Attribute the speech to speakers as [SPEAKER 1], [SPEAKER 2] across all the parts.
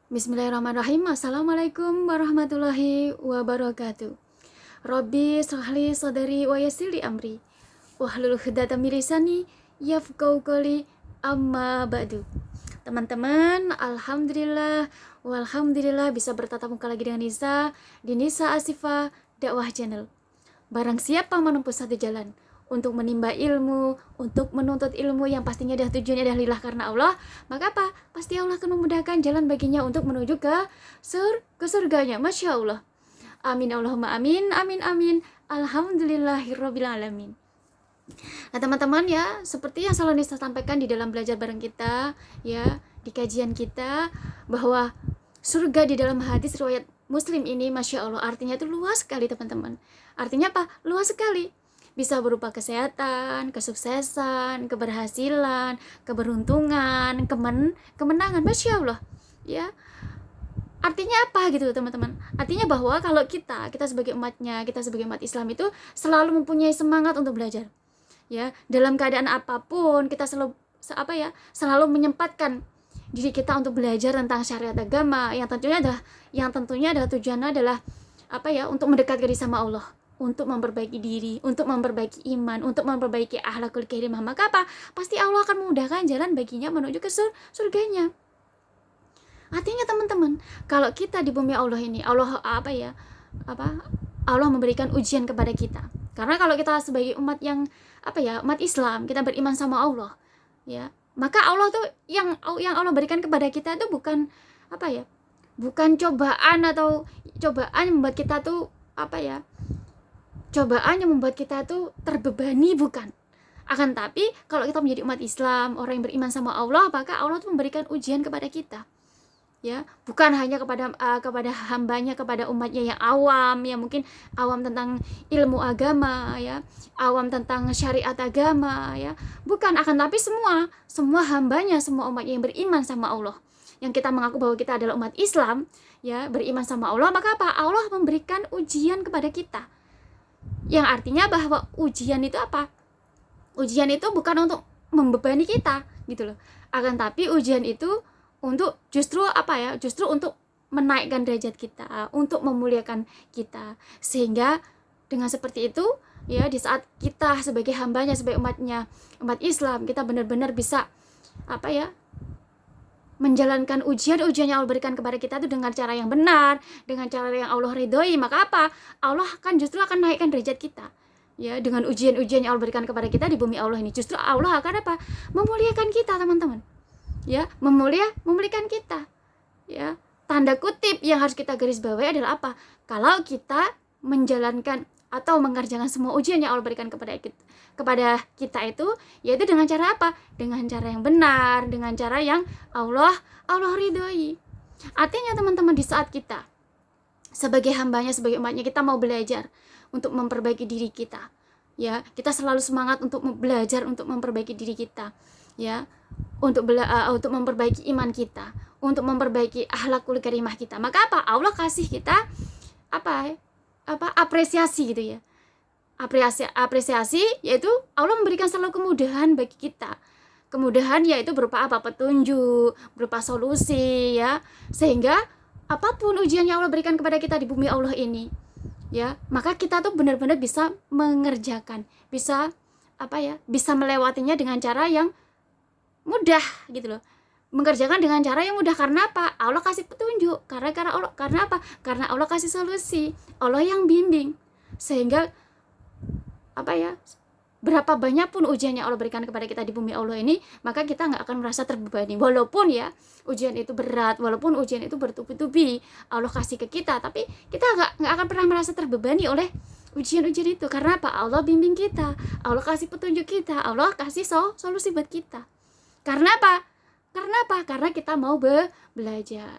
[SPEAKER 1] Bismillahirrahmanirrahim. Assalamualaikum warahmatullahi wabarakatuh. Rabbi shrahli sadri wa yassir li amri wahlul 'uqdatam min lisani yafqahu qawli, amma ba'du. Teman-teman, alhamdulillah bisa bertatap muka lagi dengan Nisa di Nisa Asifa Dakwah Channel. Barang siapa menempuh satu jalan untuk menimba ilmu, untuk menuntut ilmu yang pastinya tujuannya adalah lillah karena Allah, maka apa? Pasti Allah akan memudahkan jalan baginya untuk menuju ke surganya. Masya Allah. Amin Allahumma amin, amin amin. Alhamdulillahirabbil alamin. Nah teman-teman ya, seperti yang selalu Nisa sampaikan di dalam belajar bareng kita, ya di kajian kita, bahwa surga di dalam hadis riwayat Muslim ini, Masya Allah, artinya itu luas sekali teman-teman. Artinya apa? Luas sekali. Bisa berupa kesehatan, kesuksesan, keberhasilan, keberuntungan, kemenangan. Masya Allah. Ya, artinya apa gitu teman-teman? Artinya bahwa kalau kita sebagai umatnya, kita sebagai umat Islam itu selalu mempunyai semangat untuk belajar. Ya, dalam keadaan apapun kita selalu menyempatkan diri kita untuk belajar tentang syariat agama yang tentunya adalah tujuannya adalah untuk mendekatkan diri sama Allah, untuk memperbaiki diri, untuk memperbaiki iman, untuk memperbaiki akhlakul karimah. Maka apa? Pasti Allah akan memudahkan jalan baginya menuju ke surganya. Artinya teman-teman, kalau kita di bumi Allah ini, Allah memberikan ujian kepada kita. Karena kalau kita sebagai umat yang umat Islam, kita beriman sama Allah, ya, maka Allah tuh yang Allah berikan kepada kita itu bukan bukan cobaan yang membuat kita tuh cobaan yang membuat kita tuh terbebani, bukan. Akan tapi kalau kita menjadi umat Islam, orang yang beriman sama Allah, maka Allah tuh memberikan ujian kepada kita. Ya, bukan hanya kepada hambanya, kepada umatnya yang awam, yang mungkin awam tentang ilmu agama, ya, awam tentang syariat agama, ya, bukan. Akan tapi semua hambanya, semua umatnya yang beriman sama Allah, yang kita mengaku bahwa kita adalah umat Islam, ya, beriman sama Allah, maka apa? Allah memberikan ujian kepada kita, yang artinya bahwa ujian itu apa? Ujian itu bukan untuk membebani kita, gitu loh. Akan tapi ujian itu untuk justru untuk menaikkan derajat kita, untuk memuliakan kita, sehingga dengan seperti itu, ya, di saat kita sebagai hambanya, sebagai umatnya, umat Islam, kita benar-benar bisa menjalankan ujian-ujian yang Allah berikan kepada kita itu dengan cara yang benar, dengan cara yang Allah ridhoi, maka apa? Allah justru akan naikkan derajat kita. Ya, dengan ujian-ujian yang Allah berikan kepada kita di bumi Allah ini, justru Allah akan memuliakan kita, teman-teman. Ya, memuliakan kita. Ya, tanda kutip yang harus kita garis bawahi adalah apa? Kalau kita menjalankan atau mengerjakan semua ujian yang Allah berikan kepada kita itu, yaitu dengan cara apa? Dengan cara yang benar, dengan cara yang Allah ridhoi. Artinya teman-teman, di saat kita sebagai hambanya, sebagai umatnya, kita mau belajar untuk memperbaiki diri kita, ya, kita selalu semangat untuk belajar, untuk memperbaiki diri kita, ya, untuk memperbaiki iman kita, untuk memperbaiki akhlakul karimah kita. Maka apa? Allah kasih kita apresiasi gitu ya. Apresiasi yaitu Allah memberikan selalu kemudahan bagi kita. Kemudahan yaitu berupa petunjuk, berupa solusi, ya. Sehingga apapun ujian yang Allah berikan kepada kita di bumi Allah ini, ya, maka kita tuh benar-benar bisa mengerjakan, bisa melewatinya dengan cara yang mudah, gitu loh. Mengerjakan dengan cara yang mudah karena apa? Allah kasih petunjuk. Karena apa? Karena Allah kasih solusi. Allah yang bimbing. Sehingga berapa banyak pun ujian yang Allah berikan kepada kita di bumi Allah ini, maka kita nggak akan merasa terbebani. Walaupun ya ujian itu berat, walaupun ujian itu bertubi-tubi Allah kasih ke kita, tapi kita nggak akan pernah merasa terbebani oleh ujian-ujian itu. Karena apa? Allah bimbing kita, Allah kasih petunjuk kita, Allah kasih solusi buat kita. Karena apa? Karena kita mau belajar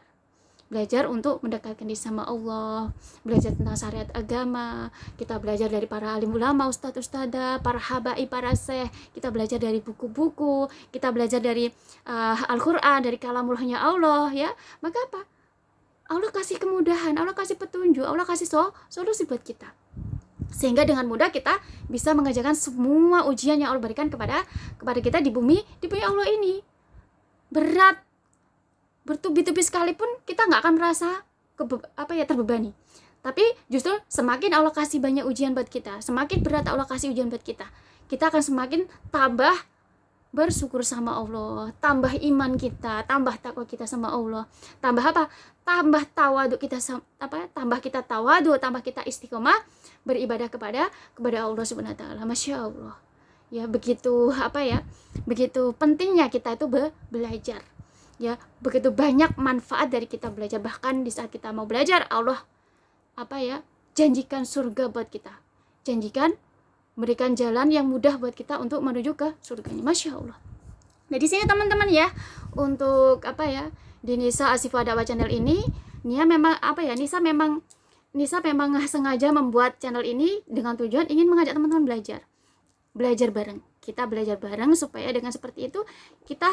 [SPEAKER 1] untuk mendekatkan diri sama Allah, belajar tentang syariat agama, kita belajar dari para alim ulama, ustadz-ustadzah, para habaib, para syekh, kita belajar dari buku-buku, kita belajar dari Al-Quran, dari kalamullahnya Allah, ya. Maka apa? Allah kasih kemudahan, Allah kasih petunjuk, Allah kasih solusi buat kita, sehingga dengan mudah kita bisa mengerjakan semua ujian yang Allah berikan kepada kita di bumi Allah ini. Berat bertubi-tubi sekalipun kita nggak akan merasa terbebani. Tapi justru semakin Allah kasih banyak ujian buat kita, semakin berat Allah kasih ujian buat kita akan semakin tambah bersyukur sama Allah, tambah iman kita, tambah takwa kita sama Allah, tambah apa? Tambah tawadu kita tambah kita tawadu, tambah kita istiqomah beribadah kepada Allah Subhanahu wa taala. Masya Allah. Ya, begitu begitu pentingnya kita itu belajar. Ya, begitu banyak manfaat dari kita belajar. Bahkan di saat kita mau belajar, Allah janjikan surga buat kita. Janjikan berikan jalan yang mudah buat kita untuk menuju ke surganya. Masya Allah. Nah, di sini teman-teman ya, untuk di Nisa Asifah Dakwah Channel ini, Nisa memang sengaja membuat channel ini dengan tujuan ingin mengajak teman-teman belajar bareng. Kita belajar bareng supaya dengan seperti itu kita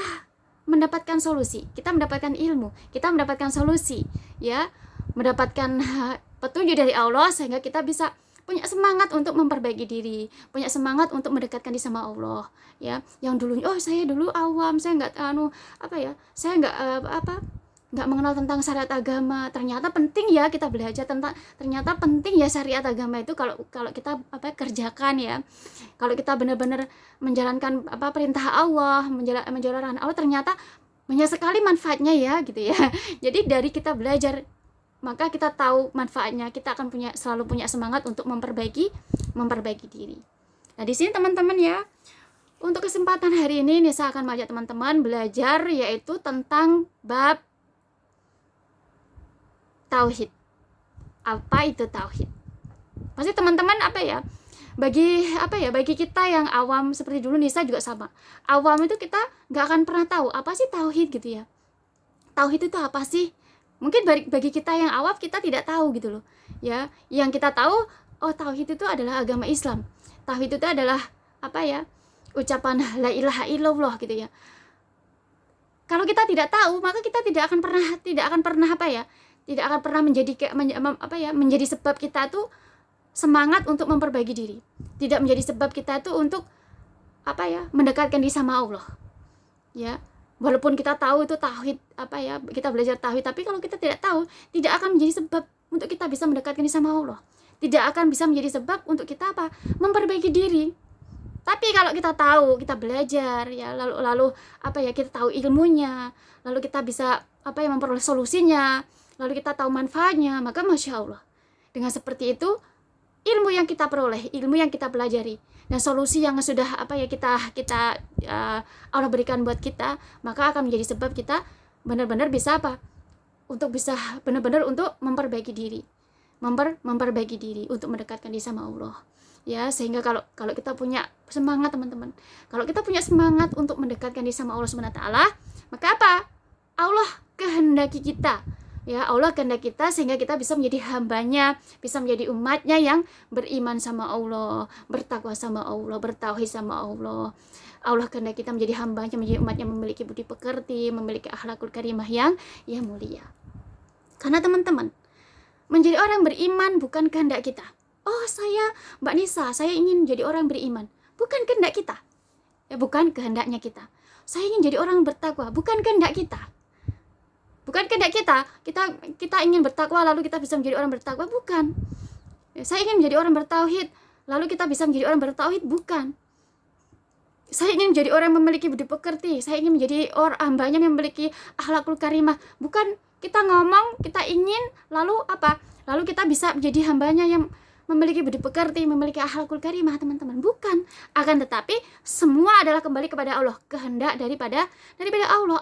[SPEAKER 1] mendapatkan solusi, kita mendapatkan ilmu, kita mendapatkan solusi, ya, mendapatkan petunjuk dari Allah sehingga kita bisa punya semangat untuk memperbaiki diri, punya semangat untuk mendekatkan diri sama Allah, ya. Yang dulu saya dulu awam, saya nggak saya nggak mengenal tentang syariat agama. Ternyata penting ya kita belajar ternyata penting ya syariat agama itu kalau kita kerjakan, ya. Kalau kita benar-benar menjalankan perintah Allah, menjalankan Allah, ternyata banyak sekali manfaatnya ya, gitu ya. Jadi dari kita belajar maka kita tahu manfaatnya, kita akan selalu punya semangat untuk memperbaiki diri. Nah, di sini teman-teman ya, untuk kesempatan hari ini Nisa akan mengajak teman-teman belajar yaitu tentang bab tauhid. Apa itu tauhid? Pasti teman-teman bagi kita yang awam seperti dulu, Nisa juga sama. Awam itu kita nggak akan pernah tahu apa sih tauhid, gitu ya. Tauhid itu apa sih? Mungkin bagi kita yang awam kita tidak tahu gitu loh, ya. Yang kita tahu, tauhid itu adalah agama Islam. Tauhid itu adalah ucapan la ilaha illallah, gitu ya. Kalau kita tidak tahu, maka kita tidak akan pernah menjadi sebab kita tuh semangat untuk memperbaiki diri. Tidak menjadi sebab kita tuh untuk mendekatkan diri sama Allah. Ya. Walaupun kita tahu itu tauhid, kita belajar tauhid, tapi kalau kita tidak tahu, tidak akan menjadi sebab untuk kita bisa mendekatkan diri sama Allah. Tidak akan bisa menjadi sebab untuk kita memperbaiki diri. Tapi kalau kita tahu, kita belajar, ya, lalu kita tahu ilmunya, lalu kita bisa memperoleh solusinya, lalu kita tahu manfaatnya, maka Masya Allah, dengan seperti itu ilmu yang kita peroleh, ilmu yang kita pelajari, dan solusi yang sudah Allah berikan buat kita, maka akan menjadi sebab kita benar-benar bisa untuk memperbaiki diri, memperbaiki diri untuk mendekatkan diri sama Allah, ya. Sehingga kalau kita punya semangat, teman-teman, kalau kita punya semangat untuk mendekatkan diri sama Allah Subhanahu wa taala, maka Allah kehendaki kita, ya, Allah kehendak kita sehingga kita bisa menjadi hambanya, bisa menjadi umatnya yang beriman sama Allah, bertakwa sama Allah, bertauhid sama Allah. Allah kehendak kita menjadi hambanya, menjadi umatnya memiliki budi pekerti, memiliki akhlakul karimah yang mulia. Karena teman-teman, menjadi orang beriman bukan kehendak kita. Saya Mbak Nisa, saya ingin jadi orang beriman. Bukan kehendak kita. Ya, bukan kehendaknya kita. Saya ingin jadi orang bertakwa, bukan kehendak kita. Bukan kehendak kita ingin bertakwa lalu kita bisa menjadi orang bertakwa, bukan. Saya ingin menjadi orang bertauhid lalu kita bisa menjadi orang bertauhid, bukan. Saya ingin menjadi orang yang memiliki budi pekerti, saya ingin menjadi orang hambanya yang memiliki akhlakul karimah, bukan. Kita ngomong kita ingin lalu kita bisa menjadi hambanya yang memiliki budi pekerti, memiliki akhlakul karimah, teman-teman, bukan. Akan tetapi semua adalah kembali kepada Allah, kehendak daripada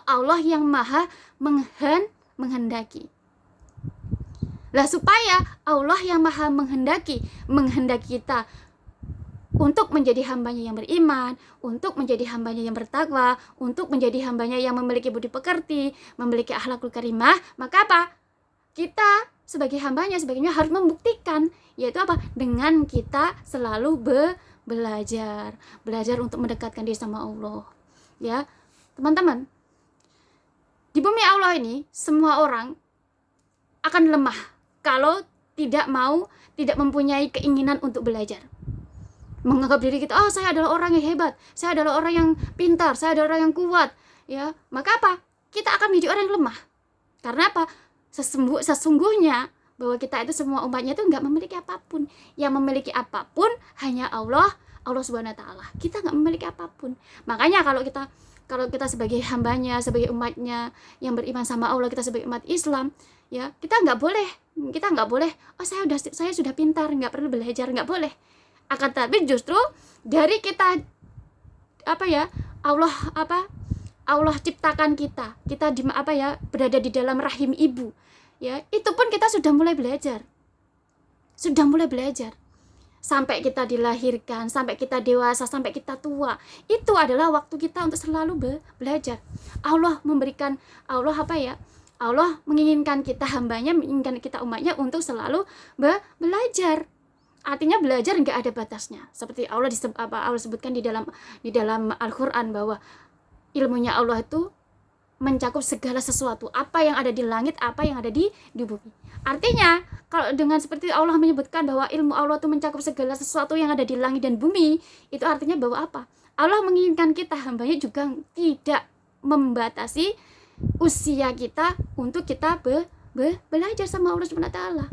[SPEAKER 1] Allah yang maha menghendaki. Lah, supaya Allah yang maha menghendaki kita untuk menjadi hambanya yang beriman, untuk menjadi hambanya yang bertakwa, untuk menjadi hambanya yang memiliki budi pekerti, memiliki akhlakul karimah, maka kita sebagai hambanya, sebagainya harus membuktikan, yaitu dengan kita selalu belajar untuk mendekatkan diri sama Allah, ya. Teman-teman, di bumi Allah ini semua orang akan lemah kalau tidak mempunyai keinginan untuk belajar. Menganggap diri kita, saya adalah orang yang hebat, saya adalah orang yang pintar, saya adalah orang yang kuat, ya. Maka kita akan menjadi orang yang lemah. Karena apa? Sesungguhnya bahwa kita itu semua umatnya itu nggak memiliki apapun. Yang memiliki apapun hanya Allah Subhanahu wa taala. Kita nggak memiliki apapun. Makanya kalau kita sebagai hambanya, sebagai umatnya yang beriman sama Allah, kita sebagai umat Islam, ya kita nggak boleh oh saya sudah pintar, nggak perlu belajar, nggak boleh. Akan tapi justru dari kita Allah ciptakan kita berada di dalam rahim ibu, ya itu pun kita sudah mulai belajar sampai kita dilahirkan, sampai kita dewasa, sampai kita tua. Itu adalah waktu kita untuk selalu belajar. Allah menginginkan kita hambanya, menginginkan kita umatnya untuk selalu belajar. Artinya belajar nggak ada batasnya. Seperti Allah sebutkan di dalam Al-Qur'an bahwa ilmunya Allah itu mencakup segala sesuatu, apa yang ada di langit, apa yang ada di bumi. Artinya, kalau dengan seperti Allah menyebutkan bahwa ilmu Allah itu mencakup segala sesuatu yang ada di langit dan bumi, itu artinya bahwa apa? Allah menginginkan kita hambanya juga tidak membatasi usia kita untuk kita belajar sama Allah Subhanahu wa taala.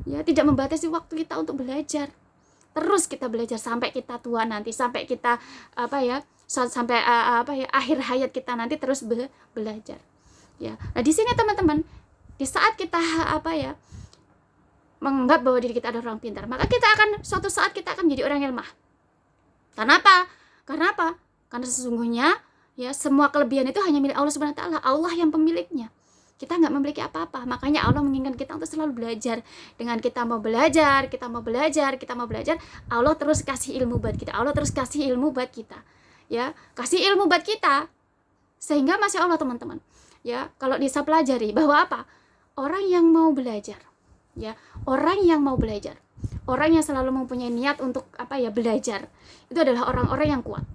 [SPEAKER 1] Ya, tidak membatasi waktu kita untuk belajar. Terus kita belajar sampai kita tua nanti, sampai kita akhir hayat kita nanti terus belajar. Ya. Nah, di sini teman-teman, di saat kita menganggap bahwa diri kita adalah orang pintar, maka suatu saat kita akan menjadi orang yang lemah. Karena apa? Karena sesungguhnya ya semua kelebihan itu hanya milik Allah Subhanahu wa taala. Allah yang pemiliknya. Kita nggak memiliki apa-apa. Makanya Allah menginginkan kita untuk selalu belajar. Dengan kita mau belajar, Allah terus kasih ilmu buat kita. Ya, kasih ilmu buat kita. Sehingga masya Allah teman-teman, ya kalau bisa pelajari bahwa apa? Orang yang mau belajar, orang yang selalu mempunyai niat untuk belajar, itu adalah orang-orang yang kuat.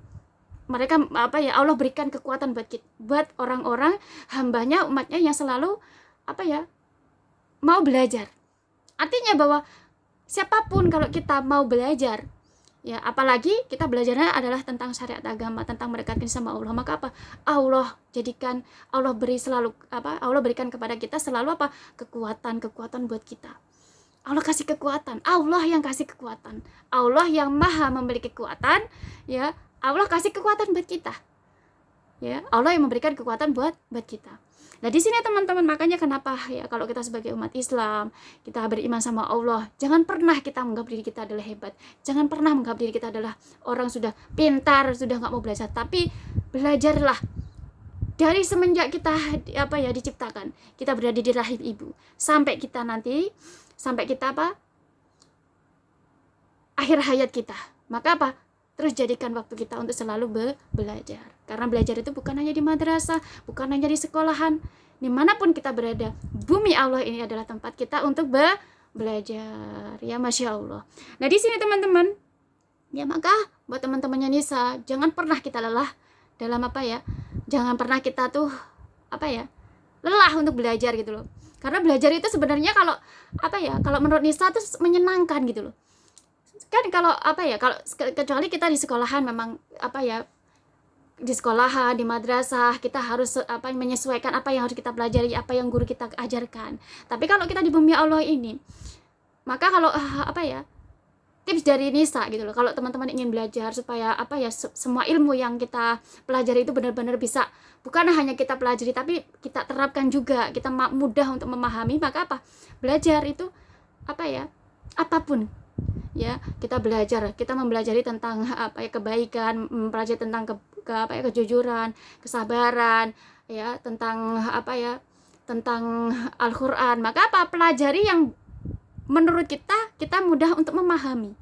[SPEAKER 1] Mereka Allah berikan kekuatan buat orang-orang hambanya, umatnya yang selalu mau belajar. Artinya bahwa siapapun kalau kita mau belajar, ya apalagi kita belajarnya adalah tentang syariat agama, tentang mendekatkan sama Allah, maka Allah berikan kepada kita selalu kekuatan buat kita. Allah kasih kekuatan, Allah yang kasih kekuatan, Allah yang maha memiliki kekuatan, ya Allah kasih kekuatan buat kita, ya Allah yang memberikan kekuatan buat kita. Nah di sini teman-teman, makanya kenapa ya kalau kita sebagai umat Islam, kita beriman sama Allah, jangan pernah kita menganggap diri kita adalah hebat, jangan pernah menganggap diri kita adalah orang sudah pintar, sudah nggak mau belajar. Tapi belajarlah dari semenjak kita diciptakan, kita berada di rahim ibu, sampai kita akhir hayat kita. Maka terus jadikan waktu kita untuk selalu belajar. Karena belajar itu bukan hanya di madrasah, bukan hanya di sekolahan, dimanapun kita berada, bumi Allah ini adalah tempat kita untuk belajar. Ya masya Allah. Nah di sini teman-teman, ya maka buat teman-temannya Nisa, jangan pernah kita lelah dalam jangan pernah kita lelah untuk belajar gitu loh. Karena belajar itu sebenarnya kalau menurut Nisa itu menyenangkan gitu loh. Kan kalau kecuali kita di sekolahan memang di sekolahan, di madrasah kita harus menyesuaikan apa yang harus kita pelajari, apa yang guru kita ajarkan. Tapi kalau kita di bumi Allah ini, maka kalau tips dari Nisa gitu loh, kalau teman-teman ingin belajar supaya semua ilmu yang kita pelajari itu benar-benar bisa, bukan hanya kita pelajari tapi kita terapkan juga, kita mudah untuk memahami, maka belajar itu apapun. Ya, kita mempelajari tentang kebaikan, mempelajari tentang kejujuran, kesabaran, ya, tentang tentang Al-Qur'an. Maka pelajari yang menurut kita mudah untuk memahami.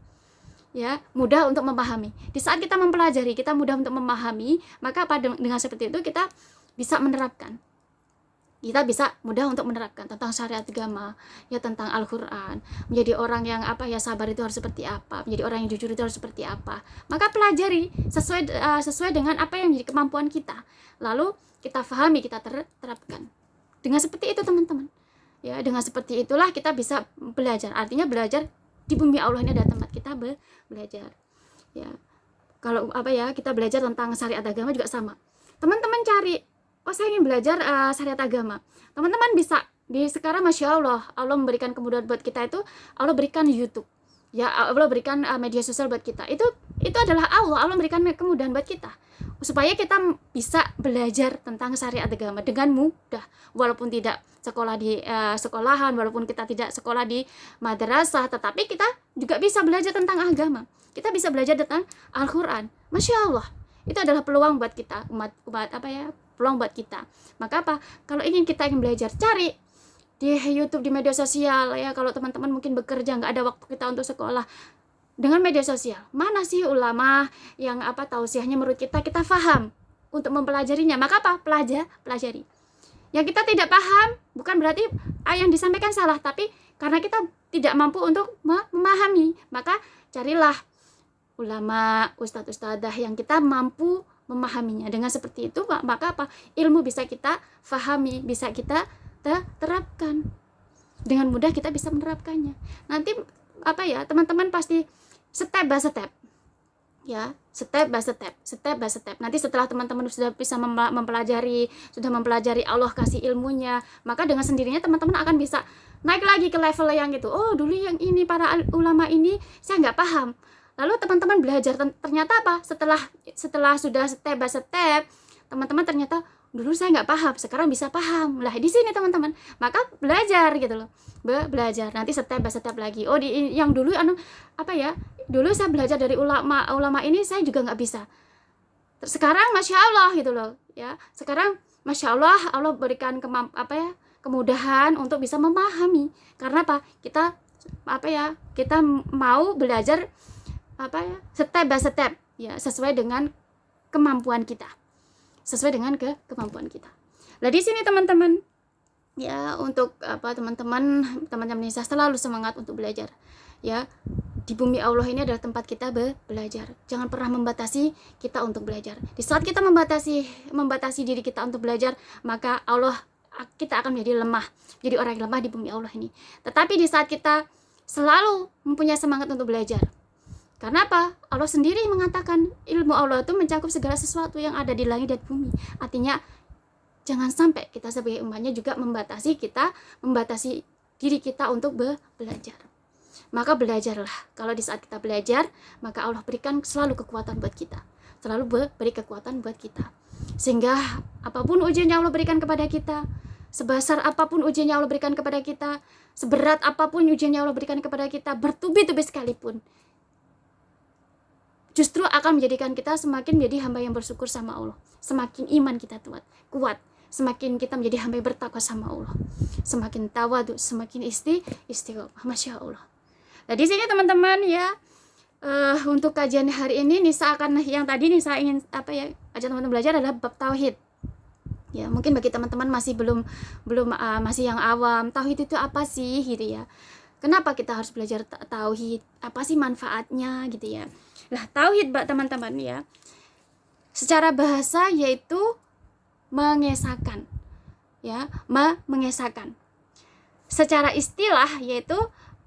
[SPEAKER 1] Ya, mudah untuk memahami. Di saat kita mempelajari, kita mudah untuk memahami, maka dengan seperti itu kita bisa menerapkan. Kita bisa mudah untuk menerapkan tentang syariat agama, ya tentang Al-Qur'an. Menjadi orang yang sabar itu harus seperti apa, menjadi orang yang jujur itu harus seperti apa. Maka pelajari sesuai dengan apa yang menjadi kemampuan kita. Lalu kita pahami, kita terapkan. Dengan seperti itu teman-teman. Ya, dengan seperti itulah kita bisa belajar. Artinya belajar di bumi Allah ini adalah tempat kita belajar. Ya. Kalau kita belajar tentang syariat agama juga sama. Teman-teman cari oh saya ingin belajar syariat agama. Teman-teman bisa di sekarang, Masya Allah, Allah memberikan kemudahan buat kita itu, Allah berikan YouTube. Ya, Allah berikan media sosial buat kita. Itu adalah Allah memberikan kemudahan buat kita supaya kita bisa belajar tentang syariat agama dengan mudah, walaupun tidak sekolah di sekolahan, walaupun kita tidak sekolah di madrasah, tetapi kita juga bisa belajar tentang agama. Kita bisa belajar tentang Al-Quran. Masya Allah, itu adalah peluang buat kita, umat peluang buat kita. Maka kalau kita ingin belajar, cari di YouTube, di media sosial ya. Kalau teman-teman mungkin bekerja, nggak ada waktu kita untuk sekolah, dengan media sosial, mana sih ulama yang tausiahnya menurut kita faham untuk mempelajarinya, maka pelajari. Yang kita tidak paham bukan berarti yang disampaikan salah, tapi karena kita tidak mampu untuk memahami, maka carilah ulama, ustadz-ustadzah yang kita mampu memahaminya. Dengan seperti itu maka ilmu bisa kita fahami, bisa kita terapkan. Dengan mudah kita bisa menerapkannya. Nanti teman-teman pasti step by step ya, step by step. Nanti setelah teman-teman sudah bisa mempelajari Allah kasih ilmunya, maka dengan sendirinya teman-teman akan bisa naik lagi ke level yang gitu. Oh, dulu yang ini para ulama ini saya nggak paham. Lalu teman-teman belajar, ternyata setelah sudah step by step, teman-teman ternyata dulu saya nggak paham, sekarang bisa paham. Lah di sini teman-teman, maka belajar gitu loh, belajar. Nanti step by step lagi. Oh, yang dulu dulu saya belajar dari ulama ini saya juga nggak bisa. Sekarang Masya Allah gitu loh ya. Sekarang Masya Allah, Allah berikan kemudahan untuk bisa memahami. Karena kita mau belajar step by step ya, sesuai dengan kemampuan kita. Kemampuan kita. Nah di sini teman-teman ya, untuk teman-teman Nisa selalu semangat untuk belajar ya. Di bumi Allah ini adalah tempat kita belajar. Jangan pernah membatasi kita untuk belajar. Di saat kita membatasi diri kita untuk belajar, maka kita akan menjadi lemah, jadi orang yang lemah di bumi Allah ini. Tetapi di saat kita selalu mempunyai semangat untuk belajar, karena Allah sendiri mengatakan ilmu Allah itu mencakup segala sesuatu yang ada di langit dan bumi. Artinya jangan sampai kita sebagai umatnya juga membatasi diri kita untuk belajar. Maka belajarlah. Kalau di saat kita belajar, maka Allah berikan selalu kekuatan buat kita. Selalu beri kekuatan buat kita. Sehingga apapun ujian yang Allah berikan kepada kita, sebesar apapun ujian yang Allah berikan kepada kita, seberat apapun ujian yang Allah berikan kepada kita, bertubi-tubi sekalipun, justru akan menjadikan kita semakin menjadi hamba yang bersyukur sama Allah. Semakin iman kita kuat. Semakin kita menjadi hamba yang bertakwa sama Allah. Semakin tawadu, semakin istiqomah. Masya Allah. Nah di sini teman-teman ya, untuk kajian hari ini Nisa akan yang tadi Nisa ingin ajak teman-teman belajar adalah bab tauhid. Ya, mungkin bagi teman-teman masih belum masih yang awam, tauhid itu apa sih gitu ya. Kenapa kita harus belajar tauhid? Apa sih manfaatnya gitu ya. Nah, tauhid teman-teman ya, secara bahasa yaitu mengesahkan. Ya, mengesahkan. Secara istilah yaitu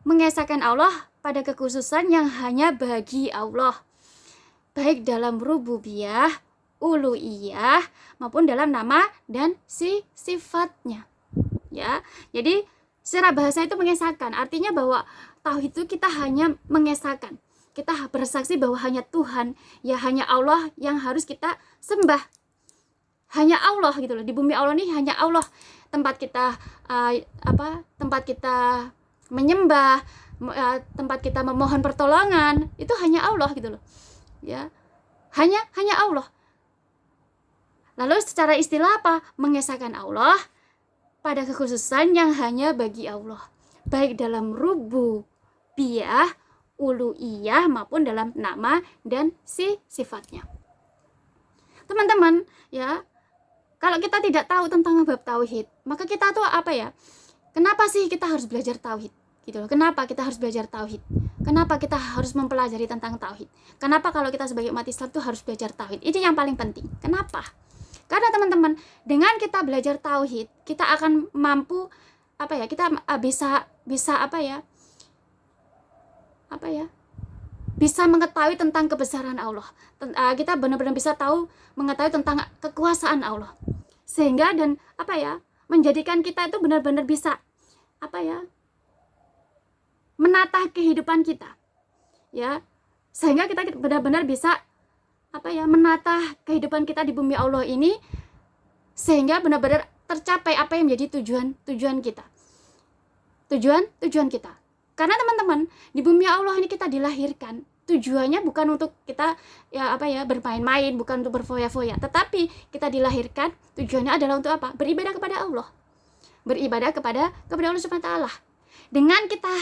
[SPEAKER 1] mengesahkan Allah pada kekhususan yang hanya bagi Allah, baik dalam rububiyah, uluhiyah maupun dalam nama dan sifatnya. Ya, jadi secara bahasa itu mengesahkan, artinya bahwa tauhid itu kita hanya mengesahkan. Kita bersaksi bahwa hanya Tuhan, ya hanya Allah yang harus kita sembah. Hanya Allah gitu loh. Di bumi Allah ini hanya Allah tempat kita tempat kita menyembah, tempat kita memohon pertolongan, itu hanya Allah gitu loh. Ya. Hanya Allah. Lalu secara istilah mengesahkan Allah pada kekhususan yang hanya bagi Allah, baik dalam rububiyah, uluhiyah maupun dalam nama dan sifatnya. Teman-teman, ya, kalau kita tidak tahu tentang bab tauhid, maka kita tuh kenapa sih kita harus belajar tauhid? Gitu loh. Kenapa kita harus belajar tauhid? Kenapa kita harus mempelajari tentang tauhid? Kenapa kalau kita sebagai umat Islam tuh harus belajar tauhid? Itu yang paling penting. Kenapa? Karena teman-teman, dengan kita belajar tauhid, kita akan mampu kita bisa bisa mengetahui tentang kebesaran Allah. Kita benar-benar bisa mengetahui tentang kekuasaan Allah. sehingga dan menjadikan kita itu benar-benar bisa menata kehidupan kita, ya, sehingga kita benar-benar bisa menata kehidupan kita di bumi Allah ini, sehingga benar-benar tercapai apa yang menjadi tujuan kita. Tujuan kita. Karena teman-teman, di bumi Allah ini kita dilahirkan, tujuannya bukan untuk kita bermain-main, bukan untuk berfoya-foya, tetapi kita dilahirkan tujuannya adalah untuk apa? Beribadah kepada Allah. Beribadah kepada Allah Subhanahu wa taala. Dengan kita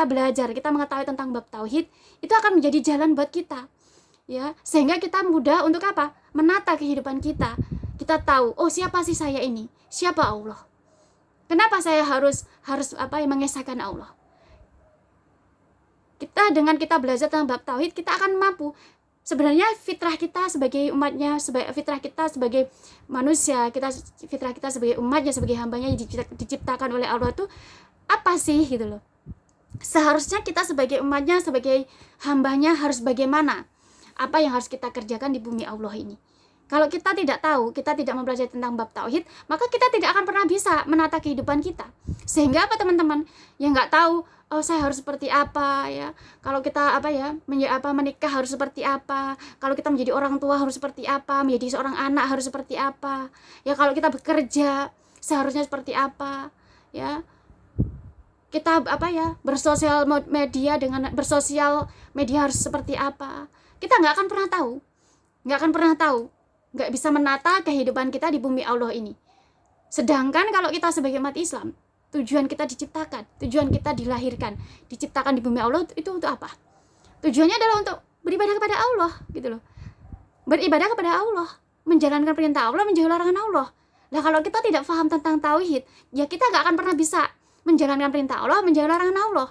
[SPEAKER 1] belajar, kita mengetahui tentang bab tauhid, itu akan menjadi jalan buat kita, ya, sehingga kita mudah untuk menata kehidupan kita. Kita tahu, oh, siapa sih saya ini? Siapa Allah? Kenapa saya harus mengesahkan Allah? Dengan kita belajar tentang bab tauhid, kita akan mampu. Sebenarnya fitrah kita sebagai umatnya, fitrah kita sebagai manusia, fitrah kita sebagai umatnya, sebagai hambanya yang diciptakan oleh Allah itu apa sih, gitu loh. Seharusnya kita sebagai umatnya, sebagai hambanya harus bagaimana? Apa yang harus kita kerjakan di bumi Allah ini? Kalau kita tidak tahu, kita tidak mempelajari tentang bab tauhid, maka kita tidak akan pernah bisa menata kehidupan kita. Sehingga teman-teman yang nggak tahu, oh, saya harus seperti apa, ya. Kalau kita menikah harus seperti apa? Kalau kita menjadi orang tua harus seperti apa? Menjadi seorang anak harus seperti apa? Ya, kalau kita bekerja seharusnya seperti apa? Ya. Kita bersosial media harus seperti apa? Kita nggak akan pernah tahu, nggak bisa menata kehidupan kita di bumi Allah ini. Sedangkan kalau kita sebagai umat Islam, tujuan kita diciptakan, tujuan kita dilahirkan, diciptakan di bumi Allah itu untuk apa? Tujuannya adalah untuk beribadah kepada Allah, gitu loh. Beribadah kepada Allah, menjalankan perintah Allah, menjauhi larangan Allah. Nah, kalau kita tidak paham tentang tauhid, ya kita nggak akan pernah bisa menjalankan perintah Allah, menjauhi larangan Allah.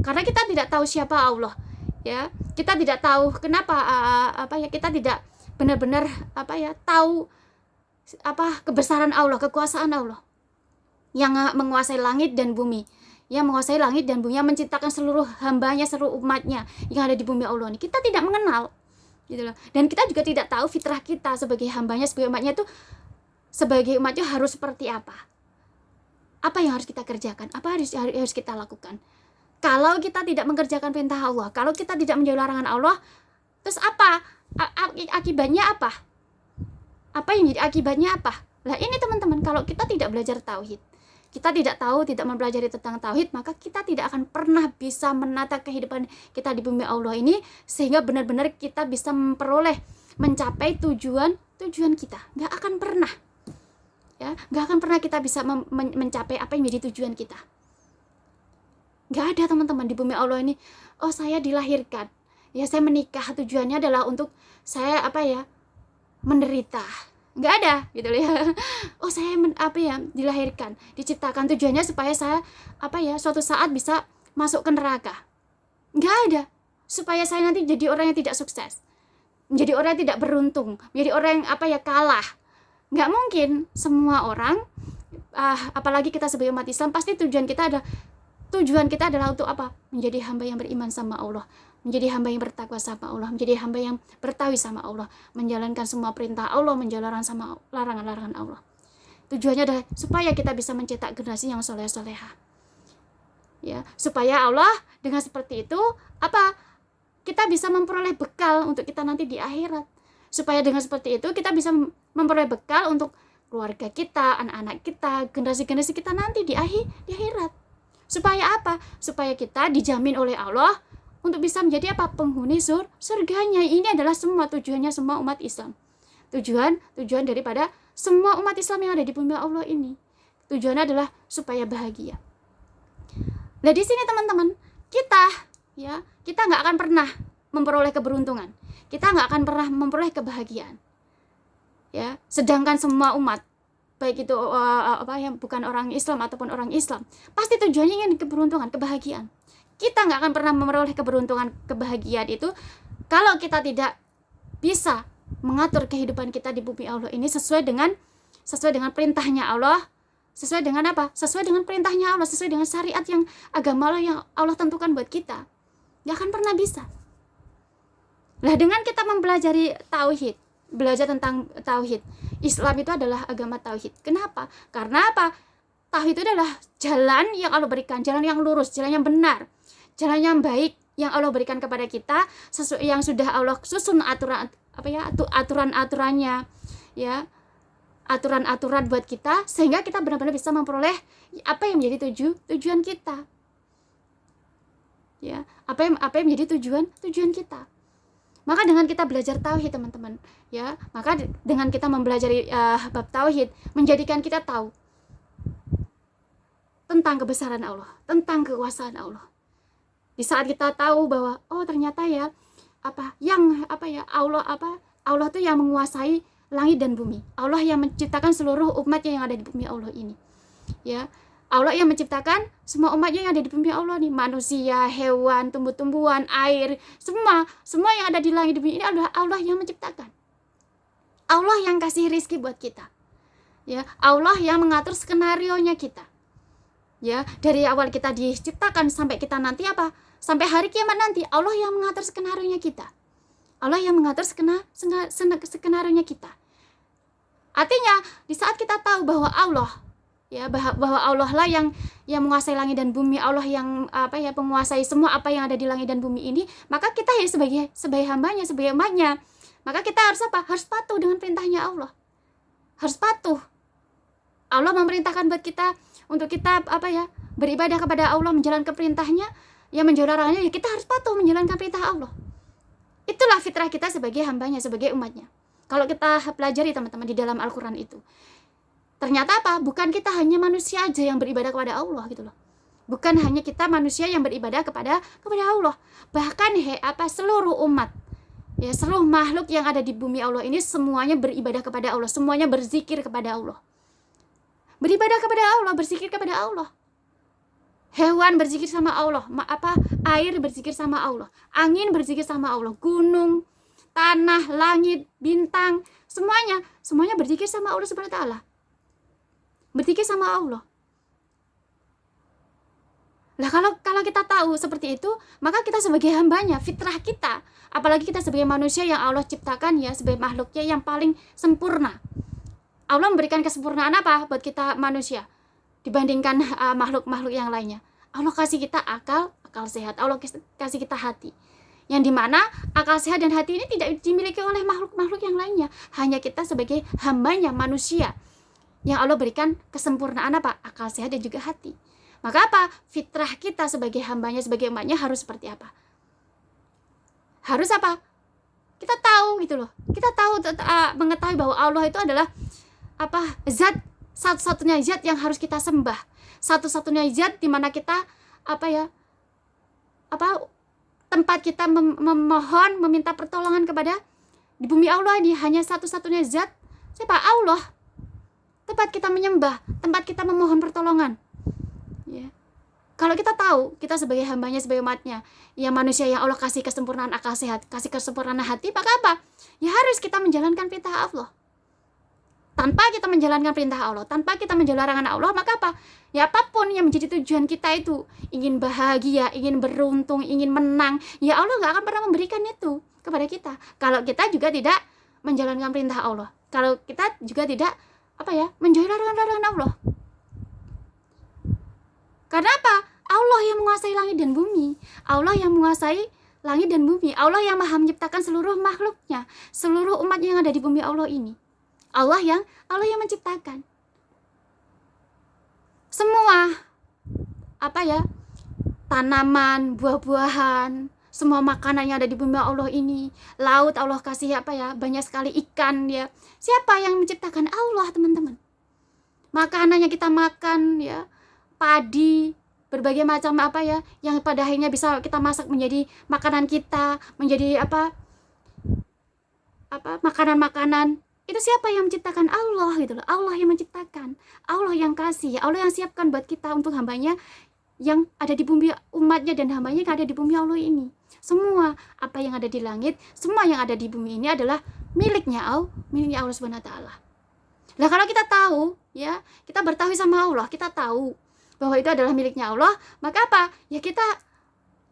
[SPEAKER 1] Karena kita tidak tahu siapa Allah, ya. Kita tidak tahu kenapa kita tidak benar-benar tahu kebesaran Allah, kekuasaan Allah yang menguasai langit dan bumi, yang menciptakan seluruh hambanya, seluruh umatnya yang ada di bumi Allah ini. Kita tidak mengenal, gitu loh. Dan kita juga tidak tahu fitrah kita sebagai hambanya, sebagai umatnya itu, sebagai umatnya harus seperti apa yang harus kita kerjakan, apa harus kita lakukan. Kalau kita tidak mengerjakan perintah Allah, kalau kita tidak menjauhi larangan Allah, terus akibatnya apa? Apa yang jadi akibatnya apa? Nah, ini teman-teman, kalau kita tidak belajar tauhid, kita tidak tahu, tidak mempelajari tentang tauhid, maka kita tidak akan pernah bisa menata kehidupan kita di bumi Allah ini, sehingga benar-benar kita bisa mencapai tujuan kita. Nggak akan pernah, ya, nggak akan pernah kita bisa mencapai apa yang menjadi tujuan kita. Nggak ada, teman-teman, di bumi Allah ini, oh, saya dilahirkan, ya, saya menikah, tujuannya adalah untuk saya menderita. Nggak ada, gitu loh, ya. Oh, saya dilahirkan, diciptakan, tujuannya supaya saya suatu saat bisa masuk ke neraka. Nggak ada, supaya saya nanti jadi orang yang tidak sukses, menjadi orang yang tidak beruntung, menjadi orang yang kalah. Nggak mungkin. Semua orang, apalagi kita sebagai umat Islam, pasti tujuan kita adalah untuk apa? Menjadi hamba yang beriman sama Allah, menjadi hamba yang bertakwa sama Allah, menjadi hamba yang bertauhid sama Allah, menjalankan semua perintah Allah, menjalankan sama larangan-larangan Allah. Tujuannya adalah supaya kita bisa mencetak generasi yang soleh-solehah, ya, supaya Allah dengan seperti itu kita bisa memperoleh bekal untuk kita nanti di akhirat. Supaya dengan seperti itu kita bisa memperoleh bekal untuk keluarga kita, anak-anak kita, generasi-generasi kita nanti di akhirat. Supaya apa? Supaya kita dijamin oleh Allah untuk bisa menjadi penghuni surganya. Ini adalah semua tujuannya semua umat Islam. Tujuan daripada semua umat Islam yang ada di bumi Allah ini. Tujuannya adalah supaya bahagia. Nah, di sini teman-teman, kita nggak akan pernah memperoleh keberuntungan. Kita nggak akan pernah memperoleh kebahagiaan, ya. Sedangkan semua umat, baik itu yang bukan orang Islam ataupun orang Islam, pasti tujuannya ingin keberuntungan, kebahagiaan. Kita nggak akan pernah memperoleh keberuntungan, kebahagiaan itu kalau kita tidak bisa mengatur kehidupan kita di bumi Allah ini sesuai dengan perintahnya Allah, sesuai dengan sesuai dengan perintahnya Allah, sesuai dengan syariat yang agama Allah yang Allah tentukan buat kita. Nggak akan pernah bisa. Lah, dengan kita mempelajari tauhid, belajar tentang tauhid. Islam itu adalah agama tauhid. Kenapa? Karena apa? Tauhid itu adalah jalan yang Allah berikan, jalan yang lurus, jalan yang benar, jalan yang baik yang Allah berikan kepada kita, yang sudah Allah susun aturan-aturannya, ya, aturan-aturan buat kita, sehingga kita benar-benar bisa memperoleh apa yang menjadi tujuan kita, ya, apa yang menjadi tujuan kita. Maka dengan kita belajar tauhid, teman-teman, ya, maka dengan kita mempelajari bab tauhid menjadikan kita tahu tentang kebesaran Allah, tentang kekuasaan Allah. Di saat kita tahu bahwa ternyata ya Allah tuh yang menguasai langit dan bumi. Allah yang menciptakan seluruh umatnya yang ada di bumi Allah ini. Ya. Allah yang menciptakan semua umatnya yang ada di bumi Allah nih, manusia, hewan, tumbuh-tumbuhan, air, semua yang ada di langit dan bumi ini adalah Allah yang menciptakan. Allah yang kasih rizki buat kita. Ya, Allah yang mengatur skenarionya kita. Ya, dari awal kita diciptakan sampai kita nanti sampai hari kiamat nanti, Allah yang mengatur skenarionya kita. Allah yang mengatur skenarionya kita. Artinya di saat kita tahu bahwa Allah, ya, bahwa Allah lah yang menguasai langit dan bumi, Allah yang menguasai semua apa yang ada di langit dan bumi ini, maka kita ya sebagai hambanya, sebagai umatnya, maka kita harus patuh dengan perintahnya Allah. Harus patuh. Allah memerintahkan buat kita untuk kita beribadah kepada Allah, menjalankan perintahnya, yang menjauhi larangannya, ya kita harus patuh menjalankan perintah Allah. Itulah fitrah kita sebagai hambanya, sebagai umatnya. Kalau kita pelajari, teman-teman, di dalam Al-Quran itu, ternyata bukan kita hanya manusia aja yang beribadah kepada Allah gitu loh. Bukan hanya kita manusia yang beribadah kepada Allah. Bahkan seluruh umat, ya, seluruh makhluk yang ada di bumi Allah ini semuanya beribadah kepada Allah, semuanya berzikir kepada Allah. Beribadah kepada Allah, berzikir kepada Allah. Hewan berzikir sama Allah, air berzikir sama Allah, angin berzikir sama Allah, gunung, tanah, langit, bintang, semuanya berzikir sama Allah Subhanahu wa taala. Berzikir sama Allah. Lah kalau kita tahu seperti itu, maka kita sebagai hambanya, fitrah kita, apalagi kita sebagai manusia yang Allah ciptakan, ya, sebagai makhluknya yang paling sempurna. Allah memberikan kesempurnaan buat kita manusia dibandingkan makhluk-makhluk yang lainnya. Allah kasih kita akal sehat. Allah kasih kita hati. Yang dimana akal sehat dan hati ini tidak dimiliki oleh makhluk-makhluk yang lainnya. Hanya kita sebagai hambanya, manusia, yang Allah berikan kesempurnaan akal sehat dan juga hati. Maka fitrah kita sebagai hambanya, sebagai umatnya harus seperti apa? Harus kita tahu gitu loh. Kita tahu mengetahui bahwa Allah itu adalah zat, satu-satunya zat yang harus kita sembah, satu-satunya zat di mana kita tempat kita memohon, meminta pertolongan kepada di bumi Allah ini, hanya satu-satunya zat, siapa? Allah. Tempat kita menyembah, tempat kita memohon pertolongan, ya. Kalau kita tahu kita sebagai hambanya, sebagai umatnya, ya, manusia yang Allah kasih kesempurnaan akal sehat, kasih kesempurnaan hati, maka ya harus kita menjalankan perintah Allah. Tanpa kita menjalankan perintah Allah, tanpa kita menjauhi larangan Allah, maka ya, apapun yang menjadi tujuan kita itu, ingin bahagia, ingin beruntung, ingin menang, ya Allah gak akan pernah memberikan itu kepada kita kalau kita juga tidak menjalankan perintah Allah, kalau kita juga tidak menjauhi larangan-larangan Allah. Karena Allah yang menguasai langit dan bumi, Allah yang menguasai langit dan bumi, Allah yang maha menciptakan seluruh makhluknya, seluruh umat yang ada di bumi Allah ini. Allah yang menciptakan semua tanaman, buah-buahan, semua makanan yang ada di bumi Allah ini, laut Allah kasih banyak sekali ikan, ya. Siapa yang menciptakan? Allah, teman-teman. Makanan yang kita makan, ya, padi, berbagai macam yang pada akhirnya bisa kita masak menjadi makanan kita, menjadi makanan-makanan. Itu siapa yang menciptakan? Allah gitu loh. Allah yang menciptakan, Allah yang kasih, Allah yang siapkan buat kita untuk hambanya yang ada di bumi, umatnya dan hambanya yang ada di bumi Allah ini. Semua apa yang ada di langit, semua yang ada di bumi ini adalah miliknya Allah Subhanahu wa taala. Nah, kalau kita tahu, ya, kita bertauhid sama Allah, kita tahu bahwa itu adalah miliknya Allah, maka ya kita